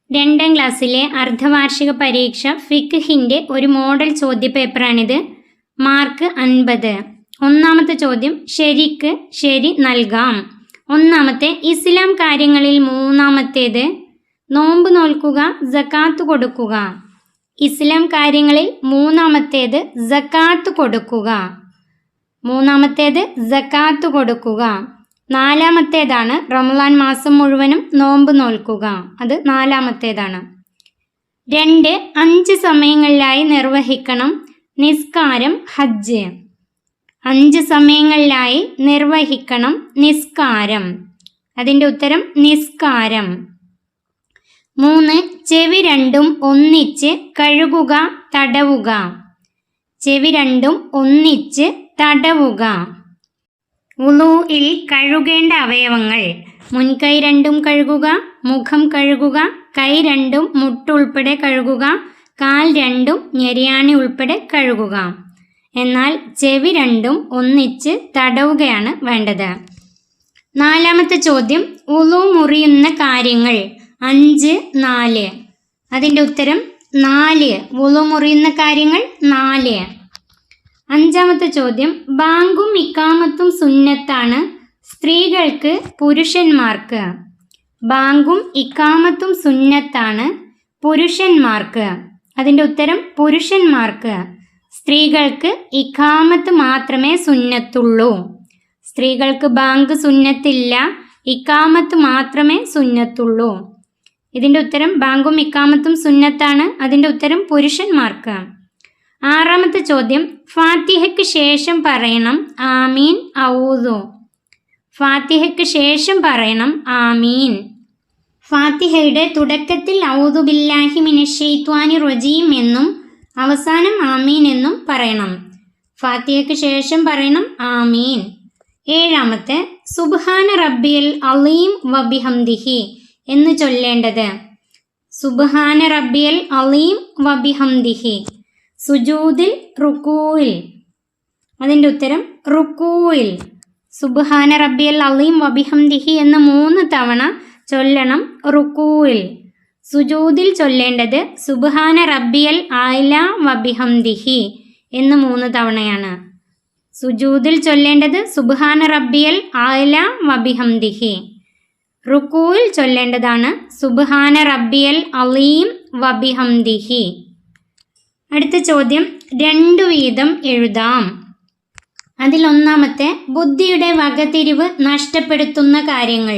2ാം ക്ലാസ്സിലെ അർദ്ധവാർഷിക പരീക്ഷ ഫിഖ്ഹിൻ്റെ ഒരു മോഡൽ ചോദ്യപേപ്പറാണിത്. മാർക്ക് 50. ഒന്നാമത്തെ ചോദ്യം ശരിക്ക് ശരി നൽകാം. ഒന്നാമത്തെ ഇസ്ലാം കാര്യങ്ങളിൽ മൂന്നാമത്തേത് നോമ്പ് നോൽക്കുക, സക്കാത്ത് കൊടുക്കുക. ഇസ്ലാം കാര്യങ്ങളിൽ മൂന്നാമത്തേത് സക്കാത്ത് കൊടുക്കുക. മൂന്നാമത്തേത് സക്കാത്ത് കൊടുക്കുക. നാലാമത്തേതാണ് റമളാൻ മാസം മുഴുവനും നോമ്പ് നോൽക്കുക. അത് നാലാമത്തേതാണ്. 2 5 സമയങ്ങളിലായി നിർവഹിക്കണം നിസ്കാരം ഹജ്ജ്. 5 സമയങ്ങളിലായി നിർവഹിക്കണം നിസ്കാരം. അതിൻ്റെ ഉത്തരം നിസ്കാരം. 3 ചെവി രണ്ടും ഒന്നിച്ച് കഴുകുക തടവുക. ചെവി രണ്ടും ഒന്നിച്ച് തടവുക. വുളൂഇൽ കഴുകേണ്ട അവയവങ്ങൾ: മുൻകൈ രണ്ടും കഴുകുക, മുഖം കഴുകുക, കൈ രണ്ടും മുട്ടുൾപ്പെടെ കഴുകുക, കാൽ രണ്ടും ഞെരിയാണി ഉൾപ്പെടെ കഴുകുക. എന്നാൽ ചെവി രണ്ടും ഒന്നിച്ച് തടവുകയാണ് വേണ്ടത്. നാലാമത്തെ ചോദ്യം വുളു മുറിയുന്ന കാര്യങ്ങൾ 5 4. അതിൻ്റെ ഉത്തരം 4. വുളു മുറിയുന്ന കാര്യങ്ങൾ 4. അഞ്ചാമത്തെ ചോദ്യം ബാങ്കും ഇക്കാമത്തും സുന്നത്താണ് സ്ത്രീകൾക്ക് പുരുഷന്മാർക്ക്. ബാങ്കും ഇക്കാമത്തും സുന്നത്താണ് പുരുഷന്മാർക്ക്. അതിൻ്റെ ഉത്തരം പുരുഷന്മാർക്ക്. സ്ത്രീകൾക്ക് ഇക്കാമത്ത് മാത്രമേ സുന്നത്തുള്ളൂ. സ്ത്രീകൾക്ക് ബാങ്ക് സുന്നത്തില്ല, ഇക്കാമത്ത് മാത്രമേ സുന്നത്തുള്ളൂ. ഇതിൻ്റെ ഉത്തരം ബാങ്കും ഇക്കാമത്തും സുന്നത്താണ്. അതിൻ്റെ ഉത്തരം പുരുഷന്മാർക്ക്. ആറാമത്തെ ചോദ്യം ഫാത്തിഹയ്ക്ക് ശേഷം പറയണം ആമീൻ ഔദു. ഫാത്തിഹയ്ക്ക് ശേഷം പറയണം ആമീൻ. ഫാത്തിഹയുടെ തുടക്കത്തിൽ ഔദു ബില്ലാഹി മിനശ്ശൈത്വാനിർ റജീം എന്നും അവസാനം ആമീൻ എന്നും പറയണം. ഫാത്തിഹയ്ക്ക് ശേഷം പറയണം ആമീൻ. ഏഴാമത്തെ സുബ്ഹാന റബ്ബിയൽ അലീം വബിഹംദിഹി എന്ന് ചൊല്ലേണ്ടത്. സുബ്ഹാന റബ്ബിയൽ അലീം വബിഹംദിഹി. സുജൂദിൽ റുക്കൂയിൽ. അതിൻ്റെ ഉത്തരം റുക്കൂയിൽ. സുബ്ഹാന റബ്ബിയൽ അലീം വബിഹംദിഹി എന്ന് 3 തവണ ചൊല്ലണം റുക്കൂയിൽ. സുജൂദിൽ ചൊല്ലേണ്ടത് സുബ്ഹാന റബ്ബിയൽ ആല വബിഹംദിഹി എന്ന് 3 തവണയാണ്. സുജൂദിൽ ചൊല്ലേണ്ടത് സുബ്ഹാന റബ്ബിയൽ ആല വബിഹംദിഹി. റുക്കൂയിൽ ചൊല്ലേണ്ടതാണ് സുബ്ഹാന റബ്ബിയൽ അലീം വബിഹംദിഹി. അടുത്ത ചോദ്യം 2 വീതം എഴുതാം. അതിലൊന്നാമത്തെ ബുദ്ധിയുടെ വകതിരിവ് നഷ്ടപ്പെടുത്തുന്ന കാര്യങ്ങൾ.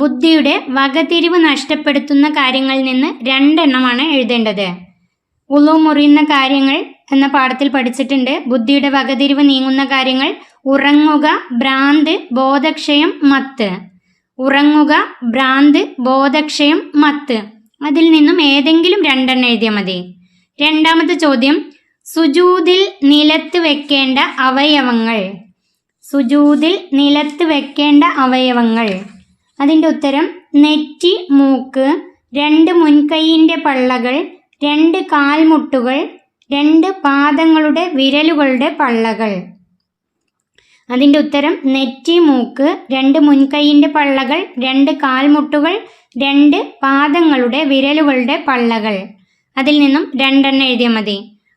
ബുദ്ധിയുടെ വകതിരിവ് നഷ്ടപ്പെടുത്തുന്ന കാര്യങ്ങളിൽ നിന്ന് 2 എണ്ണമാണ് എഴുതേണ്ടത്. വുളു മുറിയുന്ന കാര്യങ്ങൾ എന്ന പാഠത്തിൽ പഠിച്ചിട്ടുണ്ട്. ബുദ്ധിയുടെ വകതിരിവ് നീങ്ങുന്ന കാര്യങ്ങൾ: ഉറങ്ങുക, ഭ്രാന്ത്, ബോധക്ഷയം, മത്ത്. ഉറങ്ങുക, ഭ്രാന്ത്, ബോധക്ഷയം, മത്ത്. അതിൽ നിന്നും ഏതെങ്കിലും 2 എണ്ണം എഴുതിയാൽ മതി. രണ്ടാമത്തെ ചോദ്യം സുജൂദിൽ നിലത്ത് വെക്കേണ്ട അവയവങ്ങൾ. സുജൂദിൽ നിലത്ത് വെക്കേണ്ട അവയവങ്ങൾ. അതിൻ്റെ ഉത്തരം നെറ്റി, മൂക്ക്, 2 മുൻകൈയിൻ്റെ പള്ളകൾ, 2 കാൽമുട്ടുകൾ, 2 പാദങ്ങളുടെ വിരലുകളുടെ പള്ളകൾ. അതിൻ്റെ ഉത്തരം നെറ്റി, മൂക്ക്, 2 മുൻകൈയിൻ്റെ പള്ളകൾ, 2 കാൽമുട്ടുകൾ, 2 പാദങ്ങളുടെ വിരലുകളുടെ പള്ളകൾ. അതിൽ നിന്നും 2 എണ്ണം എഴുതിയാൽ മതി.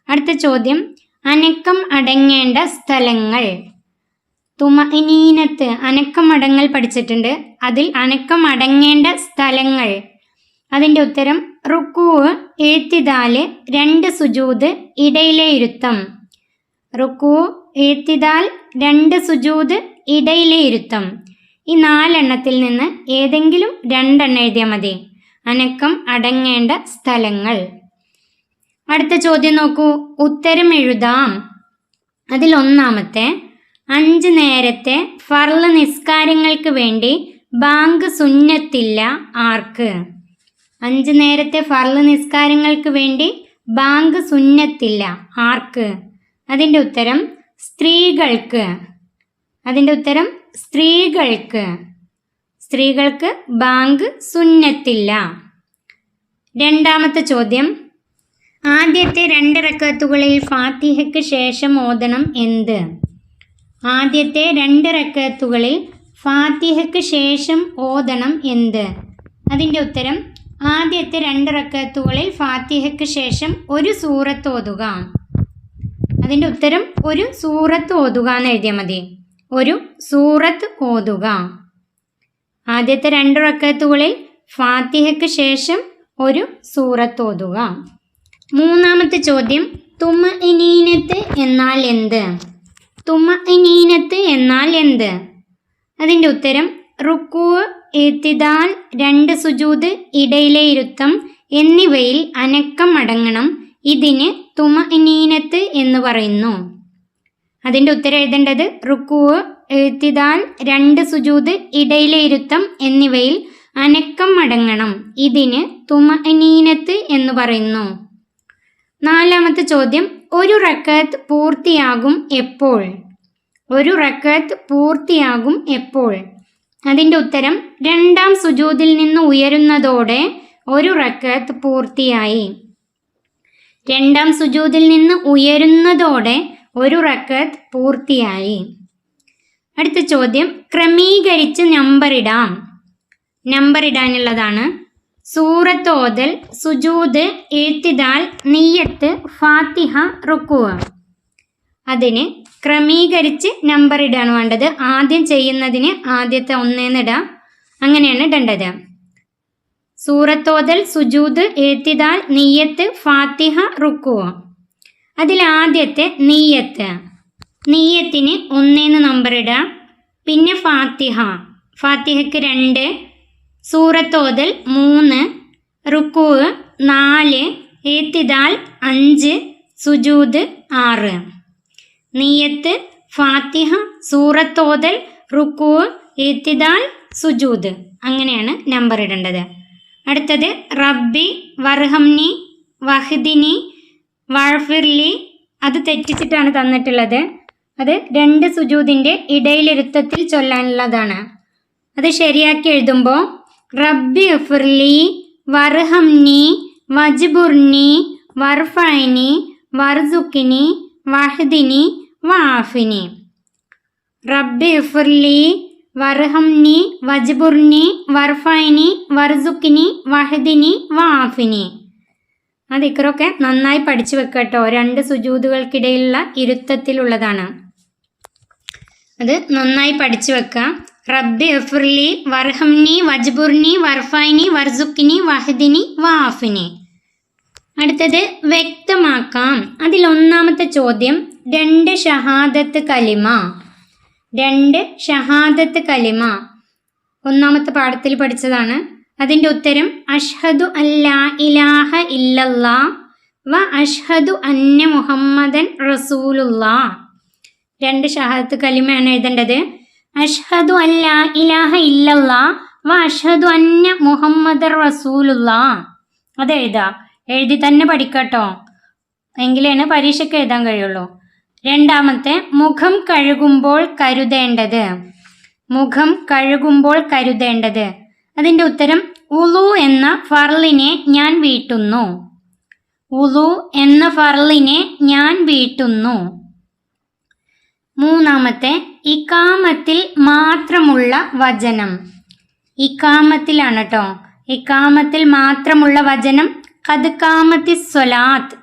അടുത്ത ചോദ്യം അനക്കം അടങ്ങേണ്ട സ്ഥലങ്ങൾ. തുമഇനീനത്ത് അനക്കം അടങ്ങൽ പഠിച്ചിട്ടുണ്ട്. അതിൽ അനക്കം അടങ്ങേണ്ട സ്ഥലങ്ങൾ. അതിൻ്റെ ഉത്തരം റുക്കൂ, ഇഅ്തിദാല്, 2 സുജൂദ്, ഇടയിലെ ഇരുത്തം. റുക്കൂ, ഇഅ്തിദാൽ, 2 സുജൂദ്, ഇടയിലെ ഇരുത്തം. ഈ 4 എണ്ണത്തിൽ നിന്ന് ഏതെങ്കിലും 2 എണ്ണം എഴുതിയാൽ മതി. അനക്കം അടങ്ങേണ്ട സ്ഥലങ്ങൾ. അടുത്ത ചോദ്യം നോക്കൂ, ഉത്തരം എഴുതാം. അതിലൊന്നാമത്തെ 5 നേരത്തെ ഫർള് നിസ്കാരങ്ങൾക്ക് വേണ്ടി ബാങ്ക് സുന്നത്തില്ല ആർക്ക്? 5 നേരത്തെ ഫർള് നിസ്കാരങ്ങൾക്ക് വേണ്ടി ബാങ്ക് സുന്നത്തില്ല ആർക്ക്? അതിൻ്റെ ഉത്തരം സ്ത്രീകൾക്ക്. അതിൻ്റെ ഉത്തരം സ്ത്രീകൾക്ക്. സ്ത്രീകൾക്ക് ബാങ്ക് സുന്നത്തില്ല. രണ്ടാമത്തെ ചോദ്യം ആദ്യത്തെ 2 റക്അത്തുകളിൽ ഫാത്തിഹയ്ക്ക് ശേഷം ഓതണം എന്ത്? ആദ്യത്തെ 2 റക്അത്തുകളിൽ ഫാത്തിഹയ്ക്ക് ശേഷം ഓതണം എന്ത്? അതിൻ്റെ ഉത്തരം ആദ്യത്തെ 2 റക്അത്തുകളിൽ ഫാത്തിഹയ്ക്ക് ശേഷം ഒരു സൂറത്ത് ഓതുക. അതിൻ്റെ ഉത്തരം ഒരു സൂറത്ത് ഓതുക എന്ന് എഴുതിയാൽ മതി. ഒരു സൂറത്ത് ഓതുക. ആദ്യത്തെ 2 റക്അത്തുകളിൽ ഫാത്തിഹയ്ക്ക് ശേഷം ഒരു സൂറത്ത് ഓതുക. മൂന്നാമത്തെ ചോദ്യം, തുമഇനീനത്ത് എന്നാൽ എന്ത്? തുമഇനീനത്ത് എന്നാൽ എന്ത്? അതിൻ്റെ ഉത്തരം റുക്കൂ, ഇഅ്തിദാൽ, 2 സുജൂദ്, ഇടയിലെ ഇരുത്തം എന്നിവയിൽ അനക്കം അടങ്ങണം. ഇതിന് തുമഇനീനത്ത് എന്ന് പറയുന്നു. അതിൻ്റെ ഉത്തരം എഴുതേണ്ടത് റുക്കൂ, ഇഅ്തിദാൽ, 2 സുജൂദ്, ഇടയിലെ ഇരുത്തം എന്നിവയിൽ അനക്കം അടങ്ങണം. ഇതിന് തുമഇനീനത്ത് എന്ന് പറയുന്നു. നാലാമത്തെ ചോദ്യം, ഒരു റക്അത്ത് പൂർത്തിയാകും എപ്പോൾ? ഒരു റക്അത്ത് പൂർത്തിയാകും എപ്പോൾ? അതിൻ്റെ ഉത്തരം 2-ാം സുജൂദിൽ നിന്ന് ഉയരുന്നതോടെ ഒരു റക്അത്ത് പൂർത്തിയായി. 2-ാം സുജൂദിൽ നിന്ന് ഉയരുന്നതോടെ ഒരു റക്അത്ത് പൂർത്തിയായി. അടുത്ത ചോദ്യം, ക്രമീകരിച്ച് നമ്പറിടാം. നമ്പറിടാനുള്ളതാണ്. സൂറത്ത് ഓതൽ, സുജൂദ്, ഇഅ്തിദാൽ, നിയ്യത്ത്, ഫാത്തിഹ, റുക്കൂ. അതിന് ക്രമീകരിച്ച് നമ്പർ ഇടാണ് വേണ്ടത്. ആദ്യം ചെയ്യുന്നതിന് ആദ്യത്തെ 1 ഇടാം. അങ്ങനെയാണ് ഇടേണ്ടത്. സൂറത്തോതൽ, സുജൂദ്, ഇഅ്തിദാൽ, നിയ്യത്ത്, ഫാത്തിഹ, റുക്കൂ. അതിൽ ആദ്യത്തെ നിയ്യത്ത്. നിയ്യത്തിന് 1 നമ്പർ ഇടാം. പിന്നെ ഫാത്തിഹ. ഫാത്തിഹയ്ക്ക് 2, സൂറത്തോതൽ 3, റുക്കൂ 4, ഇഅ്തിദാൽ 5, സുജൂദ് 6. നിയ്യത്ത്, ഫാത്തിഹ, സൂറത്തോതൽ, റുക്കൂ, ഇഅ്തിദാൽ, സുജൂദ്. അങ്ങനെയാണ് നമ്പർ ഇടേണ്ടത്. അടുത്തത് റബ്ബി വർഹംനി വഹ്ദിനി വഅഫിർലി. അത് തെറ്റിച്ചിട്ടാണ് തന്നിട്ടുള്ളത്. അത് 2 സുജൂദിൻ്റെ ഇടയിലിരുത്തത്തിൽ ചൊല്ലാനുള്ളതാണ്. അത് ശരിയാക്കി എഴുതുമ്പോൾ റബ്ബി ഇഗ്ഫിർലി വർഹംനി വജ്ബുർനി വർഫഅനി വർസുഖ്നി വഹ്ദിനി വആഫിനി. റബ്ബി ഇഗ്ഫിർലി വർഹംനി വജ്ബുർനി വർഫഅനി വർസുഖ്നി വഹ്ദിനി വആഫിനി. ആ ദിക്റൊക്കെ നന്നായി പഠിച്ചു വെക്കട്ടോ. 2 സുജൂദുകൾക്കിടയിലുള്ള ഇരുത്തത്തിലുള്ളതാണ്. അത് നന്നായി പഠിച്ചു വെക്കാം. റബ്ബി ഇഗ്ഫിർലി വർഹംനി വജ്ബുർനി വർഫഅനി വർസുഖ്നി വഹ്ദിനി വആഫിനി. അടുത്തത് വ്യക്തമാക്കാം. അതിൽ ഒന്നാമത്തെ ചോദ്യം, 2 ഷഹാദത്ത് കലിമ. 2 ഷഹാദത്ത് കലിമ ഒന്നാമത്തെ പാഠത്തിൽ പഠിച്ചതാണ്. അതിൻ്റെ ഉത്തരം അഷ്ഹദു അല്ലാ ഇലാഹ ഇല്ലല്ലാ വ അഷ്ഹദു അന്ന മുഹമ്മദൻ റസൂലുള്ളാ. 2 ഷഹാദത്ത് കലിമയാണ് എഴുതേണ്ടത്. അഷ്ഹദു അല്ലാ ഇലാഹ ഇല്ലല്ലാ വ അഷ്ഹദു അന്ന മുഹമ്മദൻ റസൂലുള്ളാ. അത് എഴുതി തന്നെ പഠിക്കട്ടോ. എങ്കിലാണ് പരീക്ഷയ്ക്ക് എഴുതാൻ കഴിയുള്ളൂ. രണ്ടാമത്തെ, മുഖം കഴുകുമ്പോൾ കരുതേണ്ടത്. മുഖം കഴുകുമ്പോൾ കരുതേണ്ടത്. അതിൻ്റെ ഉത്തരം ഉളു എന്ന ഫർളിനെ ഞാൻ വീട്ടുന്നു. ഉളു എന്ന ഫർളിനെ ഞാൻ വീട്ടുന്നു. മൂന്നാമത്തെ, ഇഖാമത്തിൽ മാത്രമുള്ള വചനം. ഇഖാമത്തിലാണ് കേട്ടോ. ഇഖാമത്തിൽ മാത്രമുള്ള വചനം ഖദ് ഖാമത്തിസ് സ്വലാത്ത്.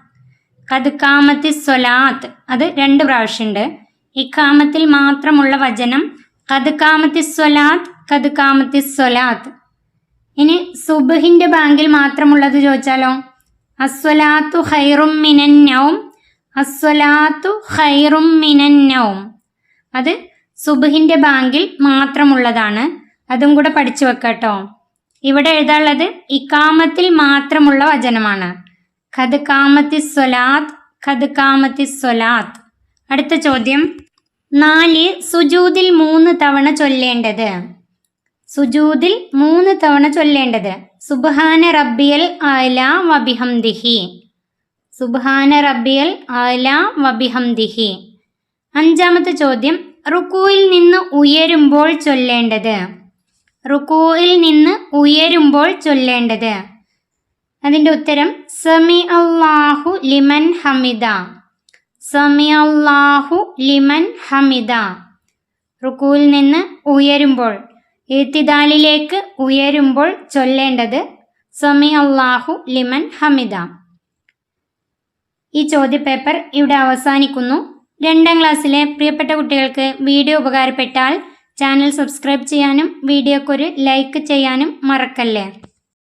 ഖദ് ഖാമത്തിസ് സ്വലാത്ത്. അത് 2 പ്രാവശ്യമുണ്ട്. ഇഖാമത്തിൽ മാത്രമുള്ള വചനം ഖദ് ഖാമത്തിസ് സ്വലാത്ത്, ഖദ് ഖാമത്തിസ് സ്വലാത്ത്. ഇനി സുബ്ഹിൻ്റെ ബാങ്കിൽ മാത്രമുള്ളത് ചോദിച്ചാലോ? അസ്വലാത്തു ഖൈറും മിനൻ നൗം, അസ്വലാത്തു ഖൈറും മിനൻ നൗം. അത് സുബ്ഹിൻ്റെ ബാങ്കിൽ മാത്രമുള്ളതാണ്. അതും കൂടെ പഠിച്ചു വെക്കട്ടോ. ഇവിടെ എഴുതാനുള്ളത് ഇഖാമത്തിൽ മാത്രമുള്ള വചനമാണ്. ഖദ് ഖാമത്തിസ് സ്വലാത്ത്, ഖദ് ഖാമത്തിസ് സ്വലാത്ത്. അടുത്ത ചോദ്യം, 4 സുജൂദിൽ 3 തവണ ചൊല്ലേണ്ടത്. സുജൂദിൽ 3 തവണ ചൊല്ലേണ്ടത്. സുബ്ഹാന റബ്ബിയൽ അഅ്ലാ വബിഹംദിഹി. സുബ്ഹാന റബ്ബിയൽ അഅ്ലാ വബിഹംദിഹി. 5ാമത്തെ ചോദ്യം, റുകൂയിൽ നിന്ന് ഉയരുമ്പോൾ ചൊല്ലേണ്ടത്. റുകൂയിൽ നിന്ന് ഉയരുമ്പോൾ ചൊല്ലേണ്ടത്. അതിൻ്റെ ഉത്തരം സമി അല്ലാഹു ലിമൻ ഹമിദ. സമി അല്ലാഹു ലിമൻ ഹമിദ. റുകൂയിൽ നിന്ന് ഉയരുമ്പോൾ, ഇഅ്തിദാലിലേക്ക് ഉയരുമ്പോൾ ചൊല്ലേണ്ടത് സമി അല്ലാഹു ലിമൻ ഹമിദ. ഈ ചോദ്യപേപ്പർ ഇവിടെ അവസാനിക്കുന്നു. 2ാം ക്ലാസ്സിലെ പ്രിയപ്പെട്ട കുട്ടികൾക്ക് വീഡിയോ ഉപകാരപ്പെട്ടാൽ ചാനൽ സബ്സ്ക്രൈബ് ചെയ്യാനും വീഡിയോക്കൊരു ലൈക്ക് ചെയ്യാനും മറക്കല്ലേ.